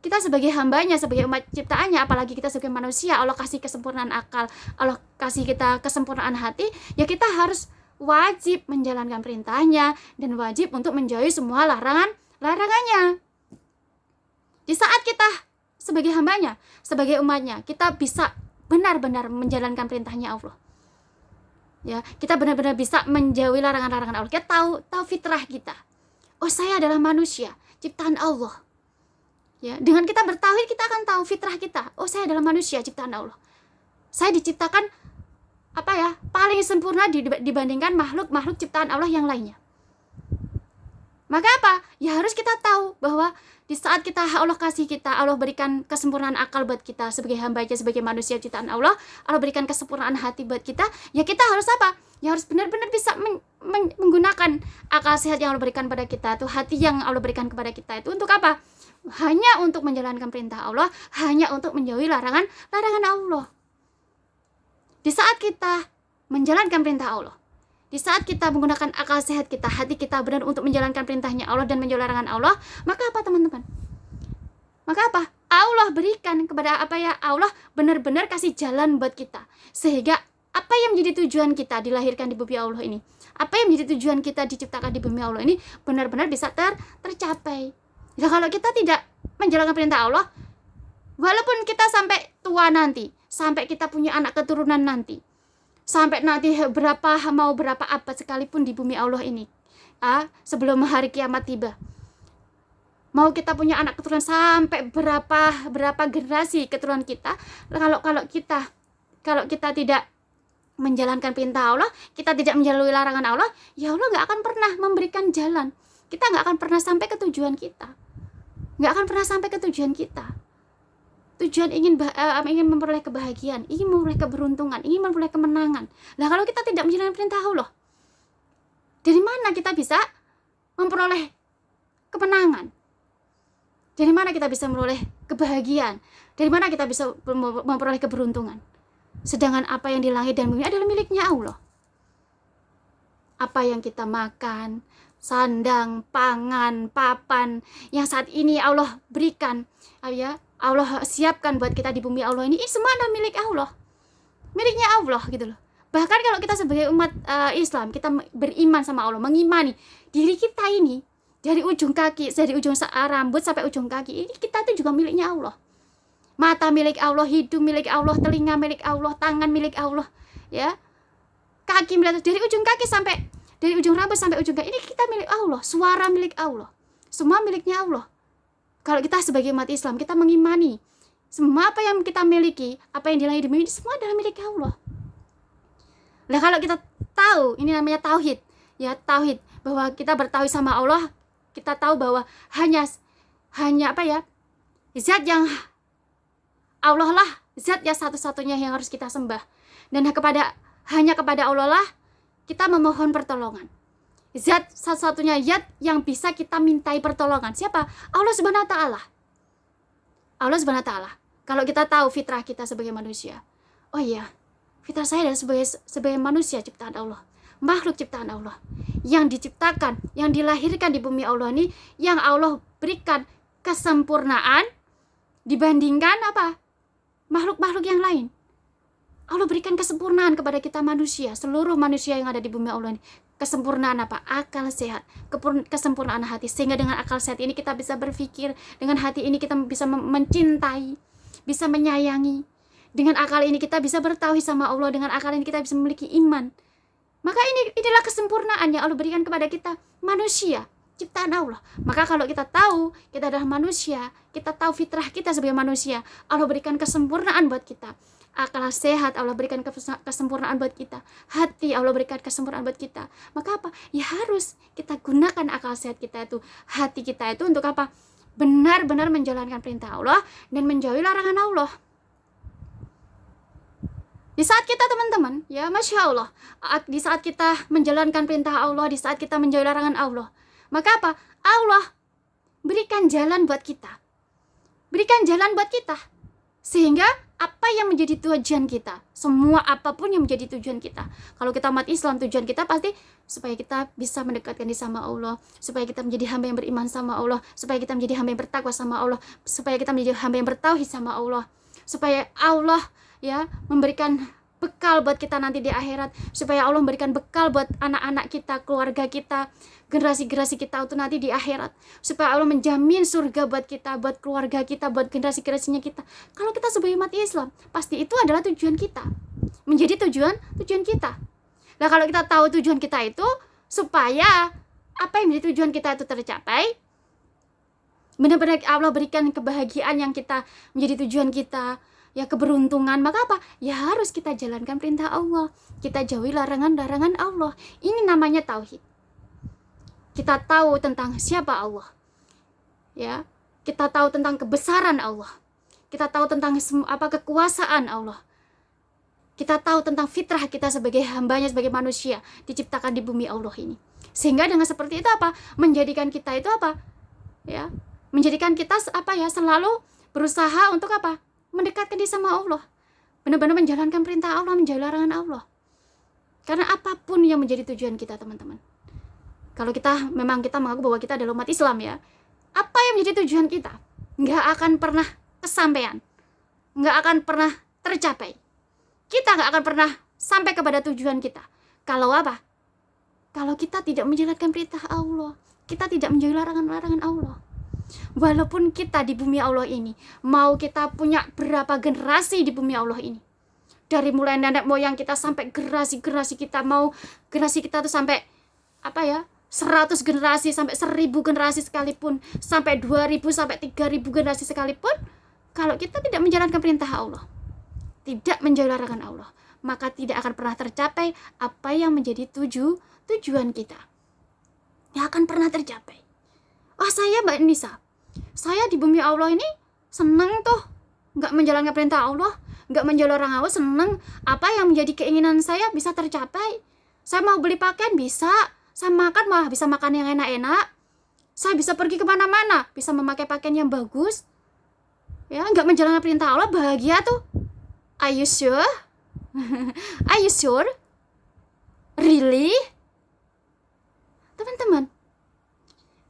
[SPEAKER 1] kita sebagai hambanya, sebagai umat ciptaannya, apalagi kita sebagai manusia, Allah kasih kesempurnaan akal, Allah kasih kita kesempurnaan hati, ya kita harus wajib menjalankan perintahnya dan wajib untuk menjauhi semua larangannya. Di saat kita sebagai hambanya, sebagai umatnya, kita bisa benar-benar menjalankan perintahnya Allah. Ya, kita benar-benar bisa menjauhi larangan-larangan Allah. Kita tahu fitrah kita. Oh, saya adalah manusia, ciptaan Allah. Ya, dengan kita bertauhid kita akan tahu fitrah kita. Oh, saya adalah manusia ciptaan Allah. Saya diciptakan paling sempurna dibandingkan makhluk ciptaan Allah yang lainnya. Maka ya harus kita tahu bahwa di saat Allah kasih kita, Allah berikan kesempurnaan akal buat kita sebagai hamba-Nya, sebagai manusia ciptaan Allah, Allah berikan kesempurnaan hati buat kita, ya kita harus Ya harus benar-benar bisa menggunakan akal sehat yang Allah berikan pada kita, itu hati yang Allah berikan kepada kita itu untuk apa? Hanya untuk menjalankan perintah Allah, hanya untuk menjauhi larangan Allah. Di saat kita menjalankan perintah Allah, di saat kita menggunakan akal sehat kita, hati kita benar untuk menjalankan perintahnya Allah dan menjauhi larangan Allah, maka apa teman-teman? Maka Allah berikan kepada Allah benar-benar kasih jalan buat kita. Sehingga apa yang menjadi tujuan kita dilahirkan di bumi Allah ini, apa yang menjadi tujuan kita diciptakan di bumi Allah ini benar-benar bisa tercapai. Ya, kalau kita tidak menjalankan perintah Allah, walaupun kita sampai tua nanti, sampai kita punya anak keturunan nanti, sampai nanti berapa abad sekalipun di bumi Allah ini, sebelum hari kiamat tiba, mau kita punya anak keturunan sampai berapa generasi keturunan kita, kalau kita tidak menjalankan perintah Allah, kita tidak menjalani larangan Allah, ya Allah nggak akan pernah memberikan jalan. Kita nggak akan pernah sampai ke tujuan kita. Tujuan ingin memperoleh kebahagiaan, ingin memperoleh keberuntungan, ingin memperoleh kemenangan. Nah, kalau kita tidak menjalankan perintah Allah, dari mana kita bisa memperoleh kemenangan? Dari mana kita bisa memperoleh kebahagiaan? Dari mana kita bisa memperoleh keberuntungan? Sedangkan apa yang di langit dan bumi adalah miliknya Allah. Apa yang kita makan, sandang, pangan, papan yang saat ini Allah berikan, Allah siapkan buat kita di bumi Allah ini semua adalah milik Allah, miliknya Allah gitu loh. Bahkan kalau kita sebagai umat Islam, kita beriman sama Allah, mengimani diri kita ini dari ujung kaki, dari ujung rambut sampai ujung kaki ini kita itu juga miliknya Allah. Mata milik Allah, hidung milik Allah, telinga milik Allah, tangan milik Allah, ya, kaki milik Allah, dari ujung rambut sampai ujung kaki ini kita milik Allah, suara milik Allah, semua miliknya Allah. Kalau kita sebagai umat Islam, kita mengimani semua apa yang kita miliki, apa yang di langit di bumi ini semua adalah milik Allah. Nah, kalau kita tahu, ini namanya tauhid, ya, tauhid, bahwa kita bertauhid sama Allah, kita tahu bahwa hanya zat yang Allah lah, zat yang satu-satunya yang harus kita sembah, dan hanya kepada Allah lah kita memohon pertolongan. Zat satu-satunya zat yang bisa kita mintai pertolongan. Siapa? Allah Subhanahu wa taala. Allah Subhanahu wa taala. Kalau kita tahu fitrah kita sebagai manusia, oh iya, fitrah saya adalah sebagai manusia ciptaan Allah, makhluk ciptaan Allah, yang diciptakan, yang dilahirkan di bumi Allah ini, yang Allah berikan kesempurnaan dibandingkan makhluk-makhluk yang lain. Allah berikan kesempurnaan kepada kita manusia, seluruh manusia yang ada di bumi Allah ini. Kesempurnaan akal sehat, kesempurnaan hati, sehingga dengan akal sehat ini kita bisa berpikir, dengan hati ini kita bisa mencintai, bisa menyayangi, dengan akal ini kita bisa bertauhid sama Allah, dengan akal ini kita bisa memiliki iman. Maka inilah kesempurnaan yang Allah berikan kepada kita manusia ciptaan Allah. Maka kalau kita tahu kita adalah manusia, kita tahu fitrah kita sebagai manusia, Allah berikan kesempurnaan buat kita. Akal sehat Allah berikan kesempurnaan buat kita, hati Allah berikan kesempurnaan buat kita. Maka ya harus kita gunakan akal sehat kita itu, hati kita itu untuk benar-benar menjalankan perintah Allah dan menjauhi larangan Allah. Di saat kita teman-teman, ya Masya Allah, di saat kita menjalankan perintah Allah, di saat kita menjauhi larangan Allah, maka Allah berikan jalan buat kita, sehingga apa yang menjadi tujuan kita, semua apapun yang menjadi tujuan kita. Kalau kita umat Islam, tujuan kita pasti supaya kita bisa mendekatkan diri sama Allah, supaya kita menjadi hamba yang beriman sama Allah, supaya kita menjadi hamba yang bertakwa sama Allah, supaya kita menjadi hamba yang bertauhid sama Allah, supaya Allah ya memberikan bekal buat kita nanti di akhirat, supaya Allah memberikan bekal buat anak-anak kita, keluarga kita, generasi-generasi kita untuk nanti di akhirat, supaya Allah menjamin surga buat kita, buat keluarga kita, buat generasi-generasinya kita. Kalau kita sebagai umat Islam, pasti itu adalah tujuan kita, menjadi tujuan kita. Nah, kalau kita tahu tujuan kita itu supaya apa yang menjadi tujuan kita itu tercapai, benar-benar Allah berikan kebahagiaan yang kita menjadi tujuan kita, ya keberuntungan, maka apa? Ya harus kita jalankan perintah Allah, kita jauhi larangan-larangan Allah. Ini namanya tauhid. Kita tahu tentang siapa Allah, ya. Kita tahu tentang kebesaran Allah. Kita tahu tentang kekuasaan Allah. Kita tahu tentang fitrah kita sebagai hambanya, sebagai manusia diciptakan di bumi Allah ini. Sehingga dengan seperti itu apa? Menjadikan kita itu apa? Ya, menjadikan kita selalu berusaha untuk apa? Mendekatkan diri sama Allah. Benar-benar menjalankan perintah Allah, menjauhi larangan Allah. Karena apapun yang menjadi tujuan kita, teman-teman. Kalau kita mengaku bahwa kita adalah umat Islam ya, apa yang menjadi tujuan kita nggak akan pernah kesampaian, nggak akan pernah tercapai. Kita nggak akan pernah sampai kepada tujuan kita. Kalau apa? Kalau kita tidak menjalankan perintah Allah, kita tidak menjauhi larangan-larangan Allah. Walaupun kita di bumi Allah ini, mau kita punya berapa generasi di bumi Allah ini, dari mulai nenek moyang kita sampai generasi kita, mau generasi kita tuh sampai 100 generasi, sampai 1000 generasi sekalipun, sampai 2000, sampai 3000 generasi sekalipun, kalau kita tidak menjalankan perintah Allah, tidak menjauhi larangan Allah, maka tidak akan pernah tercapai apa yang menjadi tujuan kita. Tidak akan pernah tercapai. Saya Mbak Nisa, saya di bumi Allah ini seneng tuh, nggak menjalankan perintah Allah, nggak menjauhi larangan Allah, seneng. Apa yang menjadi keinginan saya bisa tercapai. Saya mau beli pakaian bisa, saya makan malah bisa makan yang enak-enak, saya bisa pergi kemana-mana, bisa memakai pakaian yang bagus, ya nggak menjalankan perintah Allah, bahagia tuh. Are you sure? Are you sure? Really? Teman-teman,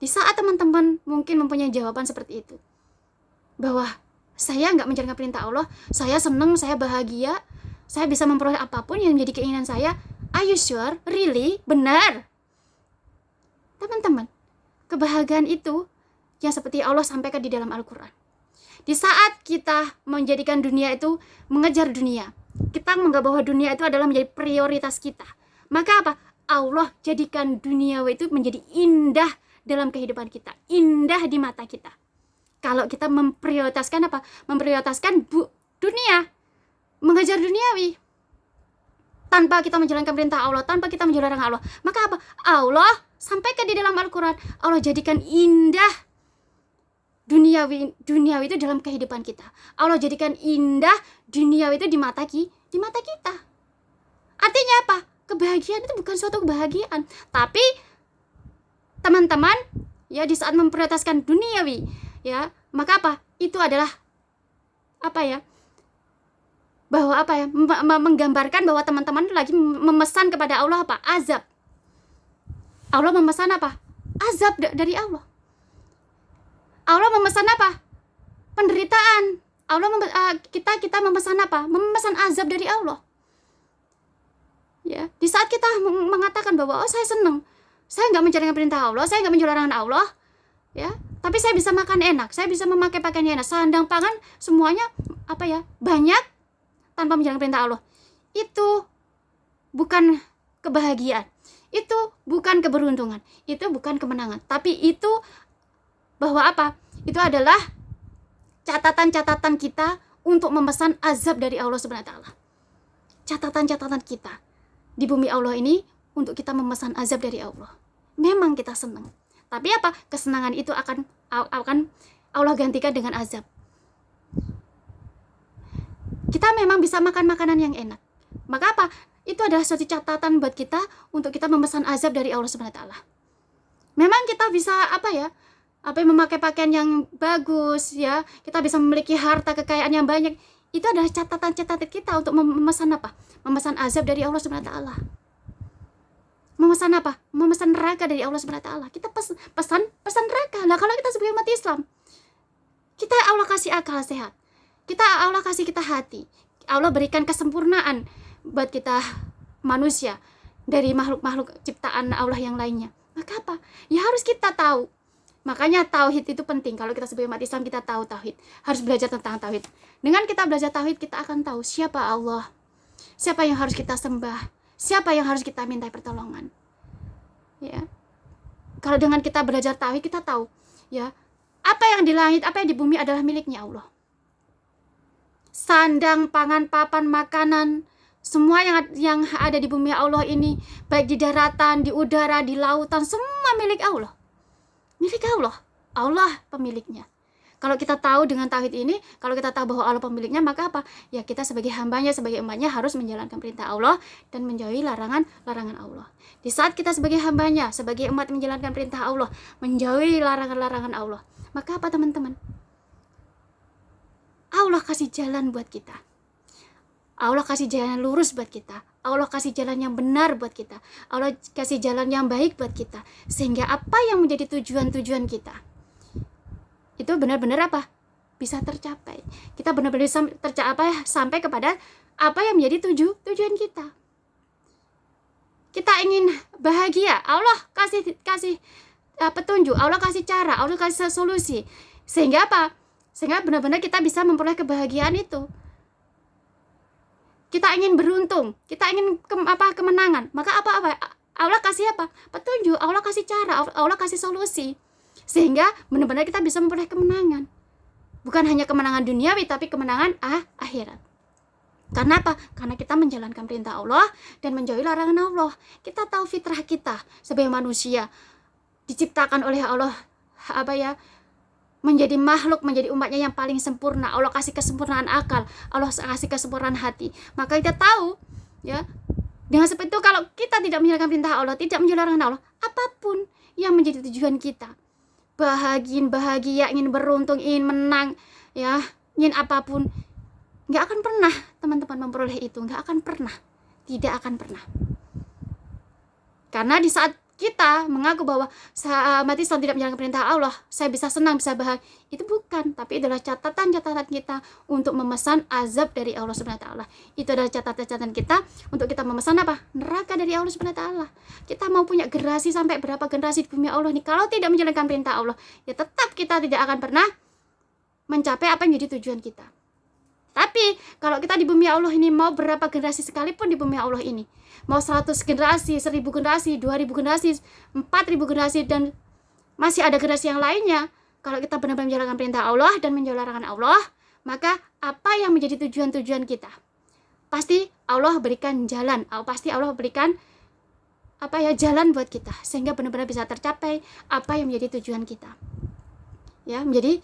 [SPEAKER 1] di saat teman-teman mungkin mempunyai jawaban seperti itu, bahwa saya nggak menjalankan perintah Allah, saya senang, saya bahagia, saya bisa memperoleh apapun yang menjadi keinginan saya. Are you sure? Really? Benar. Teman-teman, kebahagiaan itu yang seperti Allah sampaikan di dalam Al-Quran. Di saat kita menjadikan dunia itu, mengejar dunia, kita menganggap bahwa dunia itu adalah menjadi prioritas kita, maka apa? Allah jadikan dunia itu menjadi indah dalam kehidupan kita, indah di mata kita. Kalau kita memprioritaskan apa? Memprioritaskan dunia, mengejar duniawi, tanpa kita menjalankan perintah Allah, tanpa kita menjalankan larangan Allah, maka apa? Allah sampaikan di dalam Al-Quran, Allah jadikan indah duniawi itu dalam kehidupan kita. Allah jadikan indah duniawi itu di mata kita. Artinya apa? Kebahagiaan itu bukan suatu kebahagiaan, tapi teman-teman ya, di saat memprioritaskan duniawi ya, maka apa? Itu adalah bahwa menggambarkan bahwa teman-teman lagi memesan kepada Allah apa? Azab. Allah memesan apa? Azab dari Allah. Allah memesan apa? Penderitaan. Kita memesan apa? Memesan azab dari Allah. Ya, di saat kita mengatakan bahwa saya senang, saya nggak menjalankan perintah Allah, saya nggak menjalankan larangan Allah, ya, tapi saya bisa makan enak, saya bisa memakai pakaian enak, sandang pangan semuanya banyak tanpa menjalankan perintah Allah. Itu bukan kebahagiaan, itu bukan keberuntungan, itu bukan kemenangan, tapi itu bahwa itu adalah catatan-catatan kita untuk memesan azab dari Allah Subhanahu wa taala. Catatan-catatan kita di bumi Allah ini untuk kita memesan azab dari Allah. Memang kita senang, tapi kesenangan itu akan Allah gantikan dengan azab. Kita memang bisa makan makanan yang enak, maka itu adalah suatu catatan buat kita untuk kita memesan azab dari Allah Subhanahu wa taala. Memang kita bisa memakai pakaian yang bagus ya, kita bisa memiliki harta kekayaan yang banyak, Itu adalah catatan-catatan kita untuk memesan apa? Memesan azab dari Allah Subhanahu wa taala. Memesan apa? Memesan neraka dari Allah Subhanahu wa taala. Kita pesan neraka. Nah, kalau kita sebagai umat Islam, kita Allah kasih akal sehat. Allah kasih kita hati. Allah berikan kesempurnaan buat kita manusia dari makhluk-makhluk ciptaan Allah yang lainnya. Maka apa? Ya harus kita tahu. Makanya tauhid itu penting. Kalau kita sebagai umat Islam, kita tahu tauhid. Harus belajar tentang tauhid. Dengan kita belajar tauhid, kita akan tahu siapa Allah. Siapa yang harus kita sembah. Siapa yang harus kita minta pertolongan. Ya. Kalau dengan kita belajar tauhid, kita tahu, ya, apa yang di langit, apa yang di bumi adalah miliknya Allah. Sandang, pangan, papan, makanan, semua yang ada di bumi Allah ini, baik di daratan, di udara, di lautan, semua milik Allah. Milik Allah. Allah pemiliknya. Kalau kita tahu dengan tauhid ini, kalau kita tahu bahwa Allah pemiliknya, maka apa? Ya kita sebagai hambanya, sebagai umatnya harus menjalankan perintah Allah dan menjauhi larangan Allah. Di saat kita sebagai hambanya, sebagai umat menjalankan perintah Allah, menjauhi larangan Allah, maka apa teman-teman? Allah kasih jalan buat kita. Allah kasih jalan lurus buat kita. Allah kasih jalan yang benar buat kita. Allah kasih jalan yang baik buat kita. Sehingga apa yang menjadi tujuan-tujuan kita, itu benar-benar apa? Bisa tercapai. Kita benar-benar bisa tercapai sampai kepada apa yang menjadi tujuan kita. Kita ingin bahagia, Allah kasih petunjuk, Allah kasih cara, Allah kasih solusi. Sehingga apa? Sehingga benar-benar kita bisa memperoleh kebahagiaan itu. Kita ingin beruntung, kita ingin kemenangan. Maka apa? Allah kasih apa? Petunjuk, Allah kasih cara, Allah kasih solusi. Sehingga benar-benar kita bisa memperoleh kemenangan. Bukan hanya kemenangan duniawi, tapi kemenangan akhirat. Karena apa? Karena kita menjalankan perintah Allah dan menjauhi larangan Allah. Kita tahu fitrah kita sebagai manusia diciptakan oleh Allah menjadi makhluk, menjadi umatnya yang paling sempurna. Allah kasih kesempurnaan akal, Allah kasih kesempurnaan hati. Maka kita tahu, ya, dengan seperti itu kalau kita tidak menjalankan perintah Allah, tidak menjalankan Allah, apapun yang menjadi tujuan kita, bahagia, ingin beruntung, ingin menang, ya, ingin apapun, nggak akan pernah teman-teman memperoleh itu, nggak akan pernah, tidak akan pernah. Karena di saat kita mengaku bahwa umat Islam tidak menjalankan perintah Allah, saya bisa senang, bisa bahagia, itu bukan, tapi adalah catatan-catatan kita untuk memesan azab dari Allah Subhanahu wa taala. Itu adalah catatan-catatan kita untuk kita memesan apa? Neraka dari Allah Subhanahu wa taala. Kita mau punya generasi sampai berapa generasi di bumi Allah nih, kalau tidak menjalankan perintah Allah, ya tetap kita tidak akan pernah mencapai apa yang jadi tujuan kita. Tapi kalau kita di bumi Allah ini mau berapa generasi sekalipun di bumi Allah ini, mau 100 generasi, 1000 generasi, 2000 generasi, 4000 generasi, dan masih ada generasi yang lainnya, kalau kita benar-benar menjalankan perintah Allah dan menjauhi larangan Allah, maka apa yang menjadi tujuan-tujuan kita? Pasti Allah berikan jalan, pasti Allah berikan jalan buat kita, sehingga benar-benar bisa tercapai apa yang menjadi tujuan kita. Ya, menjadi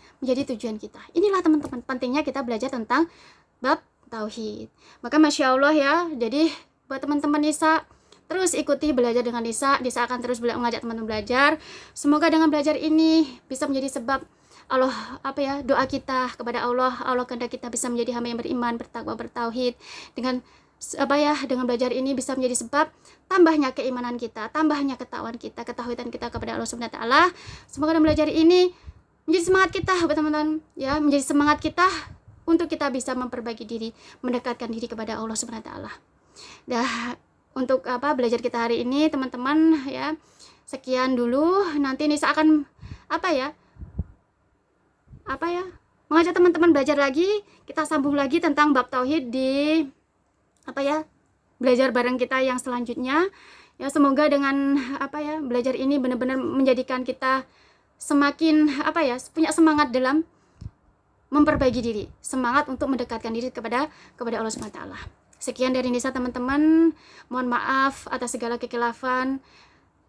[SPEAKER 1] tujuan kita. Inilah teman-teman pentingnya kita belajar tentang bab tauhid. Maka Masya Allah ya, jadi buat teman-teman Nisa, terus ikuti belajar dengan Nisa akan terus mengajak teman-teman belajar. Semoga dengan belajar ini bisa menjadi sebab Allah doa kita kepada Allah kehendak kita bisa menjadi hamba yang beriman, bertakwa, bertauhid. Dengan belajar ini bisa menjadi sebab tambahnya keimanan kita, tambahnya ketakwaan kita, ketauhidan kita kepada Allah Subhanahu wa taala. Semoga dengan belajar ini menjadi semangat kita teman-teman, ya, menjadi semangat kita untuk kita bisa memperbaiki diri, mendekatkan diri kepada Allah Subhanahu wa taala. Untuk belajar kita hari ini teman-teman, ya, sekian dulu. Nanti Nisa akan mengajak teman-teman belajar lagi. Kita sambung lagi tentang bab tauhid di belajar bareng kita yang selanjutnya. Ya, semoga dengan belajar ini benar-benar menjadikan kita semakin punya semangat dalam memperbaiki diri, semangat untuk mendekatkan diri kepada Allah Subhanahu wa taala. Sekian dari Nisa teman-teman. Mohon maaf atas segala kekhilafan,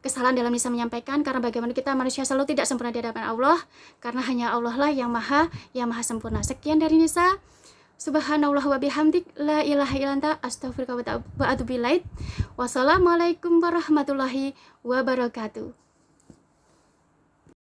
[SPEAKER 1] kesalahan dalam Nisa menyampaikan, karena bagaimana kita manusia selalu tidak sempurna di hadapan Allah, karena hanya Allah lah yang maha sempurna. Sekian dari Nisa. Subhanallah wa bihamdik, la ilaha illa anta, astaghfiruka wa atubu ilaik. Wassalamualaikum warahmatullahi wabarakatuh.